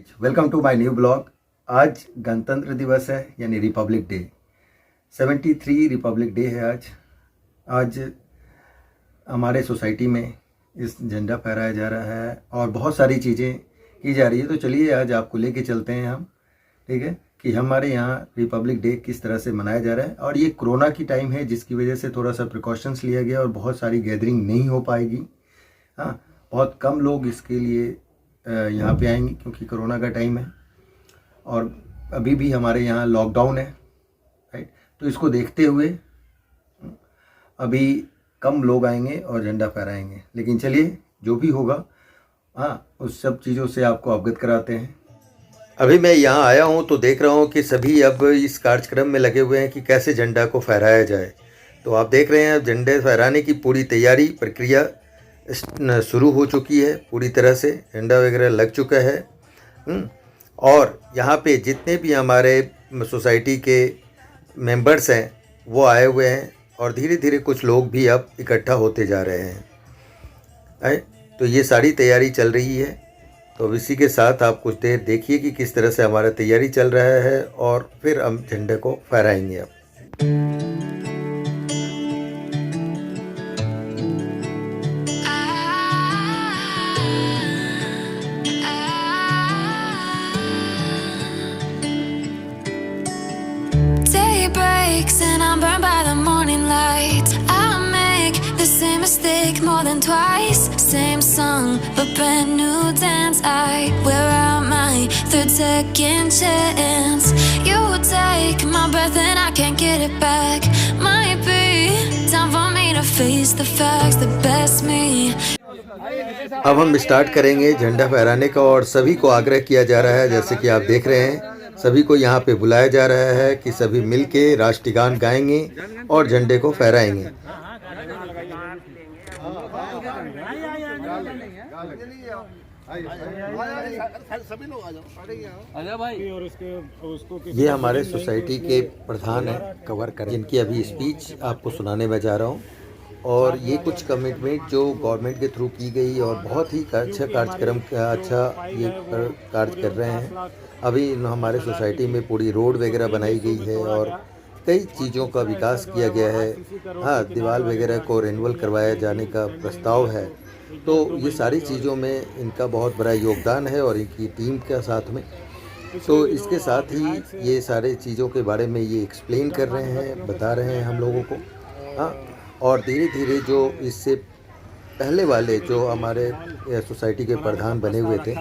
Welcome to my new blog. आज गणतंत्र दिवस है यानी रिपब्लिक डे। 73 रिपब्लिक डे है आज हमारे सोसाइटी में इस झंडा फहराया जा रहा है और बहुत सारी चीज़ें की जा रही है। तो चलिए आज आपको लेके चलते हैं हम, ठीक है, कि हमारे यहाँ रिपब्लिक डे किस तरह से मनाया जा रहा है। और ये कोरोना की टाइम है जिसकी वजह से थोड़ा सा प्रिकॉशंस लिया गया और बहुत सारी गैदरिंग नहीं हो पाएगी। हाँ, बहुत कम लोग इसके लिए यहाँ पे आएंगे क्योंकि कोरोना का टाइम है और अभी भी हमारे यहाँ लॉकडाउन है, राइट। तो इसको देखते हुए अभी कम लोग आएंगे और झंडा फहराएंगे, लेकिन चलिए जो भी होगा उस सब चीज़ों से आपको अवगत कराते हैं। अभी मैं यहाँ आया हूँ तो देख रहा हूँ कि सभी अब इस कार्यक्रम में लगे हुए हैं कि कैसे झंडा को फहराया जाए। तो आप देख रहे हैं झंडे फहराने की पूरी तैयारी प्रक्रिया शुरू हो चुकी है। पूरी तरह से झंडा वगैरह लग चुका है और यहाँ पे जितने भी हमारे सोसाइटी के मेंबर्स हैं वो आए हुए हैं और धीरे धीरे कुछ लोग भी अब इकट्ठा होते जा रहे हैं। तो ये सारी तैयारी चल रही है। तो अब इसी के साथ आप कुछ देर देखिए कि किस तरह से हमारा तैयारी चल रहा है और फिर हम झंडे को फहराएंगे अब। And I'm burned by the morning light. I make the same mistake more than twice. Same song, but brand new dance. I wear out my third second chance. You take my breath and I can't get it back. Might be time for me to face the facts. The best me. अब हम start करेंगे झंडा फहराने का और सभी को आग्रह किया जा रहा है, जैसे कि आप देख रहे हैं सभी को यहाँ पे बुलाया जा रहा है कि सभी मिलके राष्ट्रगान गाएंगे और झंडे को फहराएंगे। ये हमारे सोसाइटी के प्रधान हैं कवर कर, जिनकी अभी स्पीच आपको सुनाने में जा रहा हूँ। और ये कुछ कमिटमेंट जो गवर्नमेंट के थ्रू की गई और बहुत ही अच्छा कार्यक्रम का ये कार्य कर रहे हैं। अभी हमारे सोसाइटी में पूरी रोड वगैरह बनाई गई है और कई चीज़ों का विकास किया गया है। हाँ, दीवार वगैरह को रिन्यूअल करवाया जाने का प्रस्ताव है। तो ये सारी चीज़ों में इनका बहुत बड़ा योगदान है और इनकी टीम के साथ में। तो इसके साथ ही ये सारे चीज़ों के बारे में ये एक्सप्लेन कर रहे हैं, बता रहे हैं हम लोगों को। हाँ, और धीरे धीरे जो इससे पहले वाले जो हमारे सोसाइटी के प्रधान बने हुए थे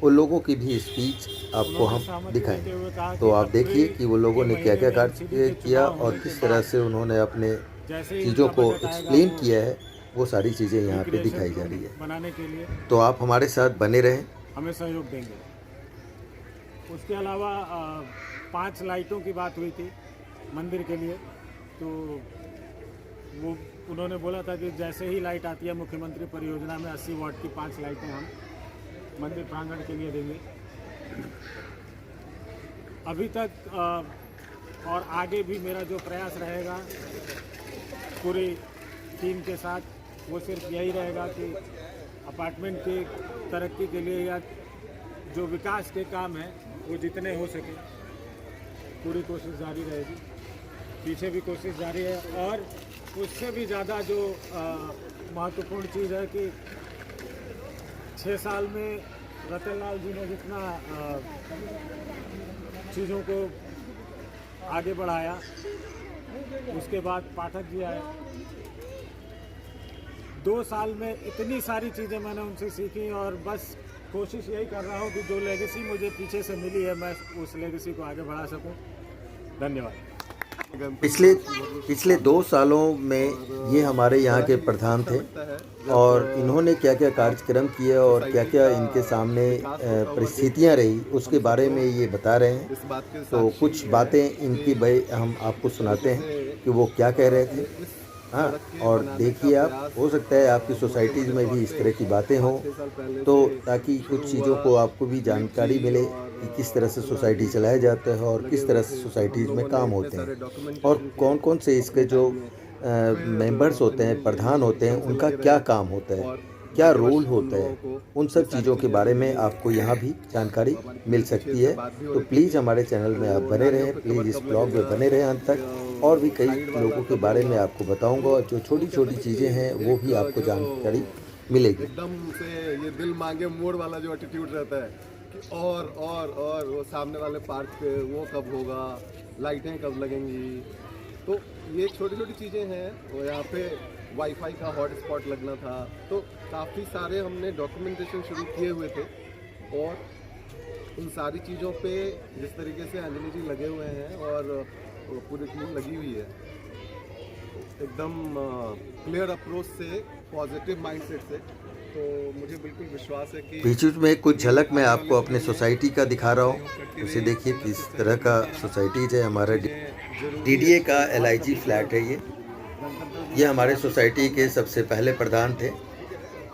उन लोगों की भी स्पीच आपको हम दिखाएंगे। तो आप देखिए कि वो लोगों ने क्या क्या कार्य किया और किस तरह से उन्होंने अपने चीज़ों को एक्सप्लेन किया है, वो सारी चीज़ें यहाँ पे दिखाई जा रही है। बनाने के लिए तो आप हमारे साथ बने रहें, हमें सहयोग देंगे। उसके अलावा 5 लाइटों की बात हुई थी मंदिर के लिए, तो वो उन्होंने बोला था कि जैसे ही लाइट आती है मुख्यमंत्री परियोजना में 80 वाट की 5 लाइटें हम मंदिर प्रांगण के लिए देंगे। अभी तक और आगे भी मेरा जो प्रयास रहेगा पूरी टीम के साथ, वो सिर्फ यही रहेगा कि अपार्टमेंट की तरक्की के लिए या जो विकास के काम हैं वो जितने हो सके पूरी कोशिश जारी रहेगी। पीछे भी कोशिश जारी है और उससे भी ज़्यादा जो महत्वपूर्ण चीज़ है कि 6 साल में रतन लाल जी ने जितना चीज़ों को आगे बढ़ाया, उसके बाद पाठक जी आए। 2 साल में इतनी सारी चीज़ें मैंने उनसे सीखी और बस कोशिश यही कर रहा हूँ कि जो लेगेसी मुझे पीछे से मिली है मैं उस लेगेसी को आगे बढ़ा सकूँ। धन्यवाद। पिछले 2 सालों में ये हमारे यहाँ के प्रधान थे और इन्होंने क्या क्या कार्यक्रम किए और क्या क्या इनके सामने परिस्थितियाँ रही उसके बारे में ये बता रहे हैं। तो कुछ बातें इनकी हम आपको सुनाते हैं कि वो क्या कह रहे थे। हाँ, और देखिए आप, हो सकता है आपकी सोसाइटीज़ में भी इस तरह की बातें हों, तो ताकि कुछ चीज़ों को आपको भी जानकारी मिले कि किस तरह से सोसाइटी चलाया जाता है और किस तरह से सोसाइटीज़ में काम होते हैं और कौन कौन से इसके जो मेंबर्स होते हैं, प्रधान होते हैं, उनका क्या काम होता है। क्या रोल होता है, उन सब चीज़ों के बारे में आपको यहाँ भी जानकारी मिल सकती है। तो प्लीज़ हमारे चैनल में आप बने रहें, प्लीज़ इस ब्लॉग में बने रहें अंत तक। और भी कई लोगों के बारे में आपको बताऊंगा और जो छोटी छोटी चीज़ें हैं वो भी आपको जानकारी मिलेगी। एकदम से ये दिल मांगे मोड़ वाला जो एटीट्यूड रहता है कि और वो सामने वाले पार्क पे वो कब होगा, लाइटें कब लगेंगी। तो ये छोटी छोटी चीज़ें हैं। और यहाँ पे वाईफाई का हॉटस्पॉट लगना था, तो काफ़ी सारे हमने डॉक्यूमेंटेशन शुरू किए हुए थे। और उन सारी चीज़ों पे जिस तरीके से अंजलि जी लगे हुए हैं और पूरी टीम लगी हुई है, एकदम क्लियर अप्रोच से, पॉजिटिव माइंडसेट से, तो मुझे बिल्कुल विश्वास है कि बीच में कुछ झलक मैं आपको अपने सोसाइटी का दिखा रहा हूँ। उसे देखिए किस तरह का सोसाइटीज है। हमारा DDA का LIG फ्लैट है ये हमारे सोसाइटी के सबसे पहले प्रधान थे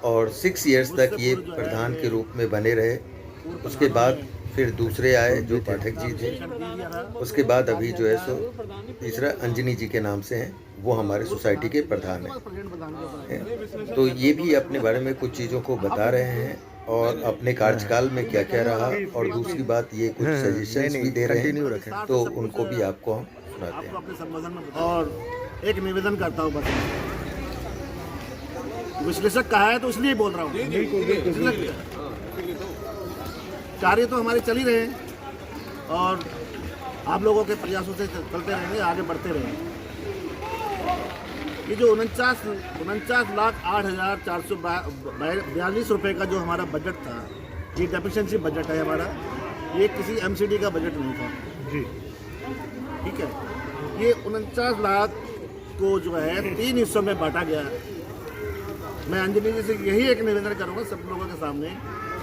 और 6 इयर्स तक ये प्रधान के रूप में बने रहे। उसके बाद फिर दूसरे आए जो पाठक जी थे। उसके बाद अभी जो है सो तीसरा अंजनी जी के नाम से हैं, वो हमारे सोसाइटी के प्रधान हैं। तो ये भी अपने बारे में कुछ चीज़ों को बता रहे हैं और अपने कार्यकाल में क्या क्या रहा। और दूसरी बात ये कुछ सजेशंस भी दे रहे हैं, तो उनको भी आपको हम सुनाते हैं। अपने संबोधन में और एक निवेदन करता हूँ, बस विश्लेषक कहा है तो इसलिए बोल रहा हूँ। कार्य तो हमारे चल ही रहे हैं और आप लोगों के प्रयासों से चलते रहेंगे, आगे बढ़ते रहेंगे। ये जो 49,08,442 रुपये का जो हमारा बजट था, ये डेफिशिएंसी बजट है हमारा, ये किसी MCD का बजट नहीं था जी, ठीक है। ये 49 लाख को जो है 3 हिस्सों में बांटा गया है। मैं अंजलि जी से यही एक निवेदन करूँगा सब लोगों के सामने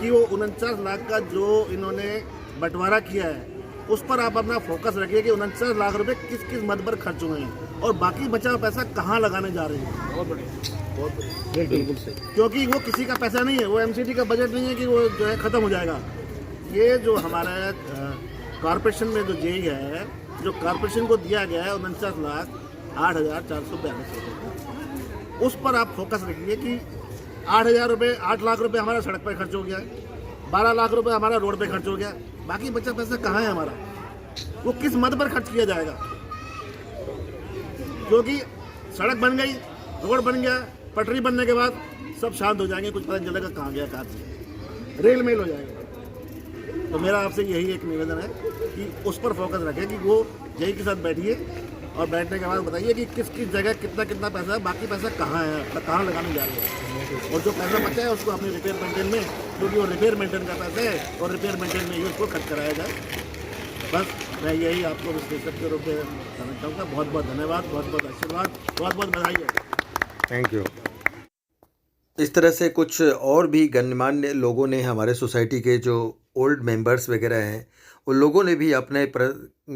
कि वो 49 लाख का जो इन्होंने बंटवारा किया है उस पर आप अपना फोकस रखिए कि 49 लाख रुपए किस किस मद पर खर्च हुए हैं और बाकी बचा हुआ पैसा कहाँ लगाने जा रहे हैं। बहुत बढ़िया, बिल्कुल सही, क्योंकि वो किसी का पैसा नहीं है, वो MCD का बजट नहीं है कि वो जो है ख़त्म हो जाएगा। ये जो हमारा कॉरपोरेशन में जो जेई है, जो कॉरपोरेशन को दिया गया है 49,08,442 रुपये, उस पर आप फोकस रखिए कि 8 लाख रुपए हमारा सड़क पर खर्च हो गया, 12 लाख रुपए हमारा रोड पे खर्च हो गया, बाकी बचा पैसा कहाँ है हमारा, वो किस मद पर खर्च किया जाएगा। क्योंकि सड़क बन गई, रोड बन गया, पटरी बनने के बाद सब शांत हो जाएंगे, कुछ पता नहीं चलेगा कहाँ गया कहाँ से, रेल मेल हो जाएगा। तो मेरा आपसे यही एक निवेदन है कि उस पर फोकस रखें कि वो जेई के साथ बैठिए और बैठने के बाद बताइए कि किस किस जगह कितना कितना पैसा है, बाकी पैसा कहाँ है, कहाँ लगाने जा रहे हैं। और जो पैसा बचा है उसको अपने रिपेयर मेंटेन में, क्योंकि वो रिपेयर मेंटेन का पैसा है और रिपेयर मेंटेन में ही उसको खर्च कराया जाए। बस मैं यही आपको विश्लेषक के रूप में कहना चाहूँगा। बहुत बहुत धन्यवाद, बहुत बहुत आशीर्वाद, बहुत बहुत बधाई है। Thank you. इस तरह से कुछ और भी गणमान्य लोगों ने, हमारे सोसाइटी के जो ओल्ड मेंबर्स वगैरह हैं, उन लोगों ने भी अपने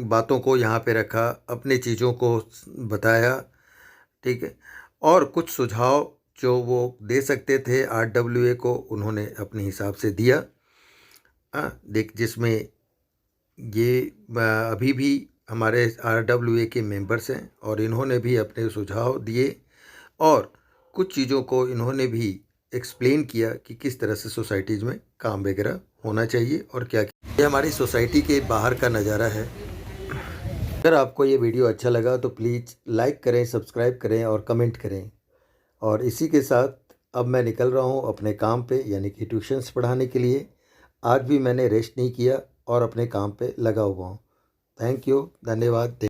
बातों को यहाँ पे रखा, अपने चीज़ों को बताया, ठीक है। और कुछ सुझाव जो वो दे सकते थे RWA को, उन्होंने अपने हिसाब से दिया। जिसमें ये अभी भी हमारे RWA के मेंबर्स हैं और इन्होंने भी अपने सुझाव दिए और कुछ चीज़ों को इन्होंने भी एक्सप्लेन किया कि किस तरह से सोसाइटीज़ में काम वगैरह होना चाहिए और क्या। ये हमारी सोसाइटी के बाहर का नज़ारा है। अगर आपको ये वीडियो अच्छा लगा तो प्लीज़ लाइक करें, सब्सक्राइब करें और कमेंट करें। और इसी के साथ अब मैं निकल रहा हूँ अपने काम पे, यानी कि ट्यूशन्स पढ़ाने के लिए। आज भी मैंने रेस्ट नहीं किया और अपने काम पे लगा हुआ हूँ। थैंक यू, धन्यवाद।